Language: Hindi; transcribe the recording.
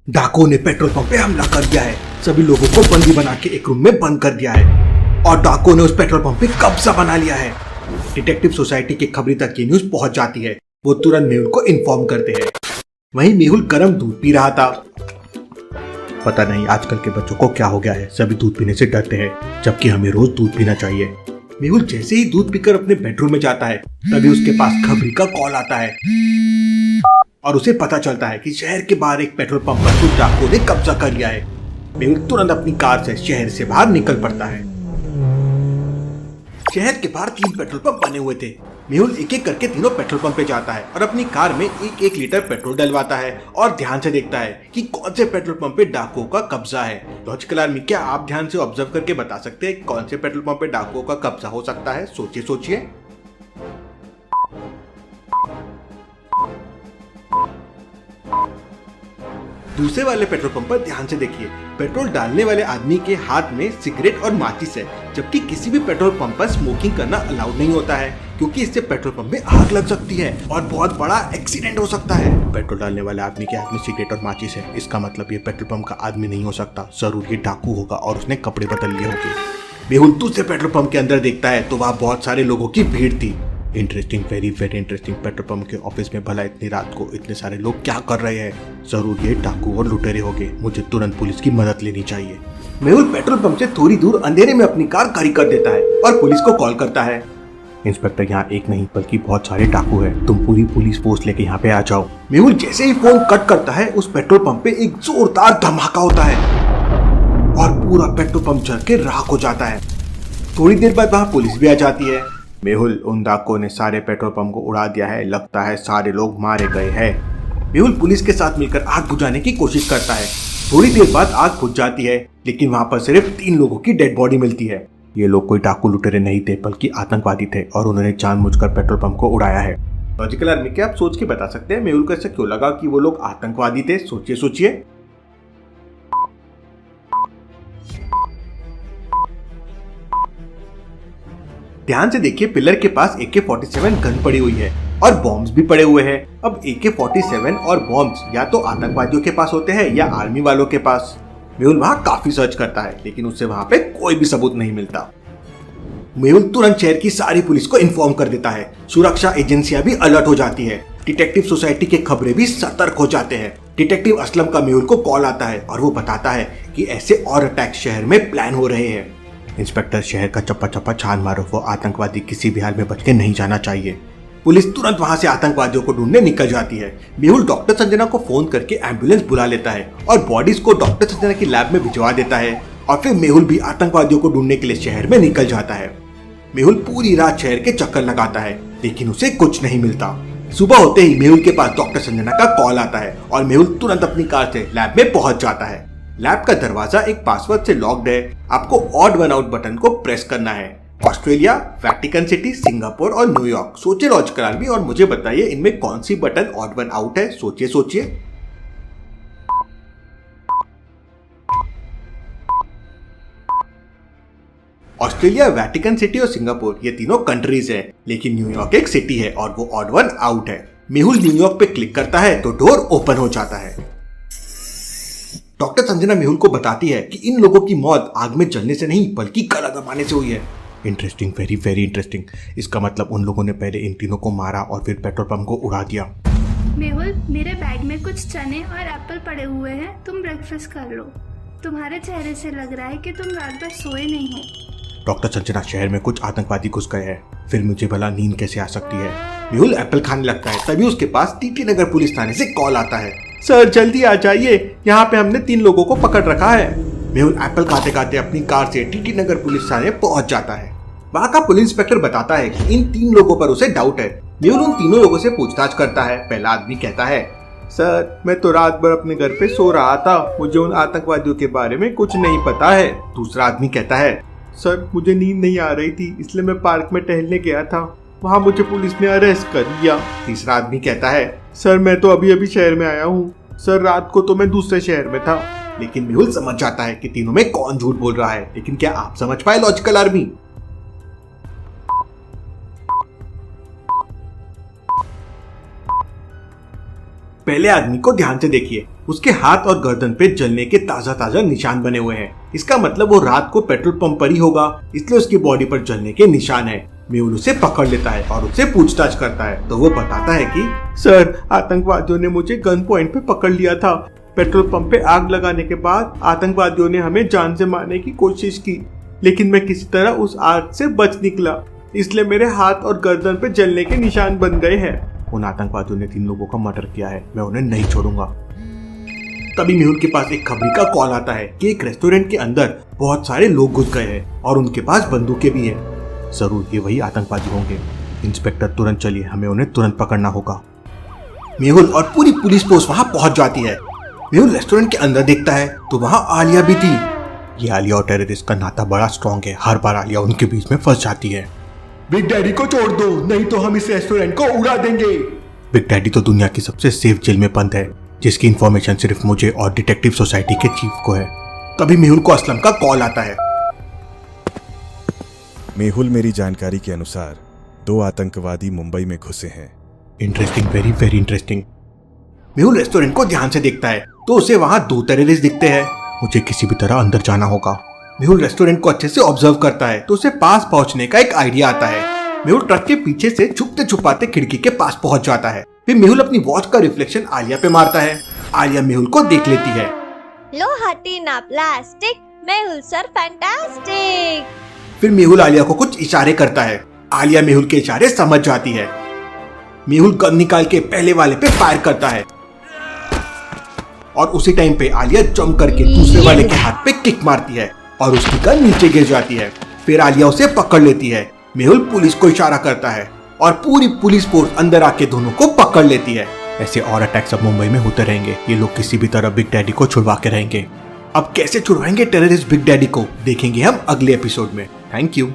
डाकुओं ने पेट्रोल पंप पे हमला कर दिया है। सभी लोगों को बंदी बना के एक रूम में बंद कर दिया है और डाकुओं ने उस पेट्रोल पंप पे कब्जा बना लिया है। डिटेक्टिव सोसाइटी की खबरी तक ये न्यूज पहुंच जाती है। वो तुरंत मेहुल को इन्फॉर्म करते हैं। वहीं मेहुल गर्म दूध पी रहा था। पता नहीं आजकल के बच्चों को क्या हो गया है, सभी दूध पीने से डरते हैं, जबकि हमें रोज दूध पीना चाहिए। मेहुल जैसे ही दूध पीकर अपने बेडरूम में जाता है, तभी उसके पास खबरी का कॉल आता है और उसे पता चलता है कि शहर के बाहर एक पेट्रोल पंप पर कुछ डाकुओं ने कब्जा कर लिया है। मेहुल तुरंत अपनी कार से शहर से बाहर निकल पड़ता है। शहर के बाहर 3 पेट्रोल पंप बने हुए थे। मेहुल एक एक करके तीनों पेट्रोल पंप पे जाता है और अपनी कार में 1-1 लीटर पेट्रोल डलवाता है और ध्यान से देखता है कि कौन से पेट्रोल पंप पे डाकुओं का कब्जा है। लॉजिकल आर्मी, क्या आप ध्यान से ऑब्जर्व करके बता सकते हैं कौन से पेट्रोल पंप पे डाकुओं का कब्जा हो सकता है? सोचिए सोचिए। दूसरे वाले पेट्रोल पंप पर ध्यान से देखिए। पेट्रोल डालने वाले आदमी के हाथ में सिगरेट और माचिस है, जबकि किसी भी पेट्रोल पंप पर स्मोकिंग करना अलाउड नहीं होता है, क्योंकि इससे पेट्रोल पंप में आग लग सकती है और बहुत बड़ा एक्सीडेंट हो सकता है। पेट्रोल डालने वाले आदमी के हाथ में सिगरेट और माचिस है, इसका मतलब ये पेट्रोल पंप का आदमी नहीं हो सकता, जरूर ये डाकू होगा और उसने कपड़े बदल लिए होंगे। मेहुल दूसरे पेट्रोल पंप के अंदर देखता है तो वहाँ बहुत सारे लोगों की भीड़ थी। Interesting, very very interesting. Petrol pump के ऑफिस में भला इतनी रात को इतने सारे लोग क्या कर रहे हैं? जरूर ये डाकू और लुटेरे होंगे। मुझे तुरंत पुलिस की मदद लेनी चाहिए। मेहुल पेट्रोल पंप से थोड़ी दूर अंधेरे में अपनी कार खड़ी कर देता है और पुलिस को कॉल करता है। इंस्पेक्टर, यहाँ एक नहीं बल्कि बहुत सारे डाकू हैं, तुम पूरी पुलिस फोर्स लेके यहाँ पे आ जाओ। मेहुल जैसे ही फोन कट करता है, उस पेट्रोल पंप पे एक जोरदार धमाका होता है और पूरा पेट्रोल पंप जल के राख हो जाता है। थोड़ी देर बाद वहाँ पुलिस भी आ जाती है। मेहुल, उन डाकुओं ने सारे पेट्रोल पंप को उड़ा दिया है, लगता है सारे लोग मारे गए हैं। मेहुल पुलिस के साथ मिलकर आग बुझाने की कोशिश करता है। थोड़ी देर बाद आग बुझ जाती है, लेकिन वहाँ पर सिर्फ 3 लोगों की डेड बॉडी मिलती है। ये लोग कोई डाकू लुटेरे नहीं थे, बल्कि आतंकवादी थे और उन्होंने जानबूझकर पेट्रोल पंप को उड़ाया है। लॉजिकल आर्मी, क्या आप सोच के बता सकते हैं मेहुल को ऐसा क्यों लगा कि वो लोग आतंकवादी थे? सोचिए सोचिए। ध्यान से देखिए, पिलर के पास AK-47 गन पड़ी हुई है और बॉम्ब्स भी पड़े हुए हैं। अब AK-47 और बॉम्ब्स या तो आतंकवादियों के पास होते हैं या आर्मी वालों के पास। मेहुल वहाँ काफी सर्च करता है, लेकिन उससे वहाँ पे कोई भी सबूत नहीं मिलता। मेहुल तुरंत शहर की सारी पुलिस को इन्फॉर्म कर देता है। सुरक्षा एजेंसियां भी अलर्ट हो जाती है। डिटेक्टिव सोसाइटी के खबरें भी सतर्क हो जाते हैं। डिटेक्टिव असलम का मेहुल को कॉल आता है और वो बताता है कि ऐसे और अटैक शहर में प्लान हो रहे हैं। इंस्पेक्टर, शहर का चप्पा चप्पा छान मारो, वो आतंकवादी किसी भी हाल में बच के नहीं जाना चाहिए। पुलिस तुरंत वहां से आतंकवादियों को ढूंढने निकल जाती है। मेहुल डॉक्टर संजना को फोन करके एम्बुलेंस बुला लेता है और बॉडीज को डॉक्टर संजना की लैब में भिजवा देता है और फिर मेहुल भी आतंकवादियों को ढूंढने के लिए शहर में निकल जाता है। मेहुल पूरी रात शहर के चक्कर लगाता है, लेकिन उसे कुछ नहीं मिलता। सुबह होते ही मेहुल के पास डॉक्टर संजना का कॉल आता है और मेहुल तुरंत अपनी कार से लैब में पहुंच जाता है। लैब का दरवाजा एक पासवर्ड से लॉक्ड है। आपको ऑड वन आउट बटन को प्रेस करना है। ऑस्ट्रेलिया, वेटिकन सिटी, सिंगापुर और न्यूयॉर्क। सोचिए लॉजिकल आर्मी और मुझे बताइए इनमें कौन सी बटन ऑड वन आउट है? सोचिए सोचिए। ऑस्ट्रेलिया, वेटिकन सिटी और सिंगापुर ये तीनों कंट्रीज है, लेकिन न्यूयॉर्क एक सिटी है और वो ऑड वन आउट है। मेहुल न्यूयॉर्क पे क्लिक करता है तो डोर ओपन हो जाता है। डॉक्टर संजना मेहुल को बताती है कि इन लोगों की मौत आग में जलने से नहीं बल्कि गला दबाने से हुई है। Interesting, very very interesting. इसका मतलब उन लोगों ने पहले इन तीनों को मारा और फिर पेट्रोल पंप को उड़ा दिया। मेहुल, मेरे बैग में कुछ चने और एप्पल पड़े हुए हैं, तुम ब्रेकफास्ट कर लो। तुम्हारे चेहरे से लग रहा है कि तुम रात भर सोए नहीं हो। डॉक्टर संजना, शहर में कुछ आतंकवादी घुस गए हैं, फिर मुझे भला नींद कैसे आ सकती है? मेहुल एप्पल खाने लगता है, तभी उसके पास टीटी नगर पुलिस थाने से कॉल आता है। सर जल्दी आ जाइए, यहाँ पे हमने 3 लोगों को पकड़ रखा है। मेहुल एप्पल खाते खाते अपनी कार से टीटी नगर पुलिस थाने पहुंच जाता है। वहाँ का पुलिस इंस्पेक्टर बताता है कि इन 3 लोगों पर उसे डाउट है। मेहुल उन तीनों लोगों से पूछताछ करता है। पहला आदमी कहता है, सर मैं तो रात भर अपने घर पे सो रहा था, मुझे उन आतंकवादियों के बारे में कुछ नहीं पता है। दूसरा आदमी कहता है, सर मुझे नींद नहीं आ रही थी, इसलिए मैं पार्क में टहलने गया था, वहाँ मुझे पुलिस ने अरेस्ट कर लिया। तीसरा आदमी कहता है, सर मैं तो अभी अभी शहर में आया हूँ, सर रात को तो मैं दूसरे शहर में था। लेकिन मेहुल समझ जाता है कि तीनों में कौन झूठ बोल रहा है। लेकिन क्या आप समझ पाए लॉजिकल आर्मी? पहले आदमी को ध्यान से देखिए, उसके हाथ और गर्दन पे जलने के ताजा ताजा निशान बने हुए हैं। इसका मतलब वो रात को पेट्रोल पंप पर ही होगा, इसलिए उसकी बॉडी पर जलने के निशान है। मेहुल उसे पकड़ लेता है और उससे पूछताछ करता है तो वो बताता है कि सर, आतंकवादियों ने मुझे गन पॉइंट पे पकड़ लिया था। पेट्रोल पंप पे आग लगाने के बाद आतंकवादियों ने हमें जान से मारने की कोशिश की, लेकिन मैं किसी तरह उस आग से बच निकला, इसलिए मेरे हाथ और गर्दन पे जलने के निशान बन गए हैं। उन आतंकवादियों ने 3 लोगों का मर्डर किया है, मैं उन्हें नहीं छोड़ूंगा। तभी मेहुल के पास एक खबरी का कॉल आता है कि एक रेस्टोरेंट के अंदर बहुत सारे लोग घुस गए हैं और उनके पास बंदूकें भी हैं। जरूर ये वही आतंकवादी होंगे। इंस्पेक्टर तुरंत चलिए, हमें उन्हें तुरंत पकड़ना होगा। मेहुल और पूरी पुलिस फोर्स वहां पहुंच जाती है। मेहुल रेस्टोरेंट के अंदर देखता है तो वहां आलिया भी थी। ये आलिया और टेररिस्ट का नाता बड़ा स्ट्रॉन्ग है, हर बार आलिया उनके बीच में फंस जाती है। बिग डैडी को छोड़ दो, नहीं तो हम इस रेस्टोरेंट को उड़ा देंगे। बिग डैडी तो दुनिया की सबसे सेफ जेल में बंद है, जिसकी इंफॉर्मेशन सिर्फ मुझे और डिटेक्टिव सोसाइटी के चीफ को है। तभी मेहुल को असलम का कॉल आता है। मेहुल, मेरी जानकारी के अनुसार 2 आतंकवादी मुंबई में घुसे हैं। Interesting, very very interesting. Mehul restaurant को ध्यान से देखता है तो उसे वहां 2 टेररिस्ट दिखते हैं। मुझे किसी भी तरह अंदर जाना होगा। मेहुल रेस्टोरेंट को अच्छे से ऑब्जर्व करता है तो उसे पास पहुंचने का एक आइडिया आता है। मेहुल ट्रक के पीछे से छुपते छुपाते खिड़की के पास पहुंच जाता है। फिर मेहुल अपनी वॉच का रिफ्लेक्शन आलिया पे मारता है। आलिया मेहुल को देख लेती है। लो हटी ना प्लास्टिक, मेहुल सर फैंटास्टिक। फिर मेहुल आलिया को कुछ इशारे करता है। आलिया मेहुल के इशारे समझ जाती है। मेहुल गन निकाल के पहले वाले पे फायर करता है और उसी टाइम पे आलिया जंप करके दूसरे वाले के हाथ पे किक मारती है और उसकी गन नीचे गिर जाती है। फिर आलिया उसे पकड़ लेती है। मेहुल पुलिस को इशारा करता है और पूरी पुलिस फोर्स अंदर आके दोनों को पकड़ लेती है। ऐसे और अटैक्स अब मुंबई में होते रहेंगे। ये लोग किसी भी तरह बिग डैडी को छुड़वा के रहेंगे। अब कैसे छुड़वाएंगे टेररिस्ट बिग डैडी को, देखेंगे हम अगले एपिसोड में। Thank you.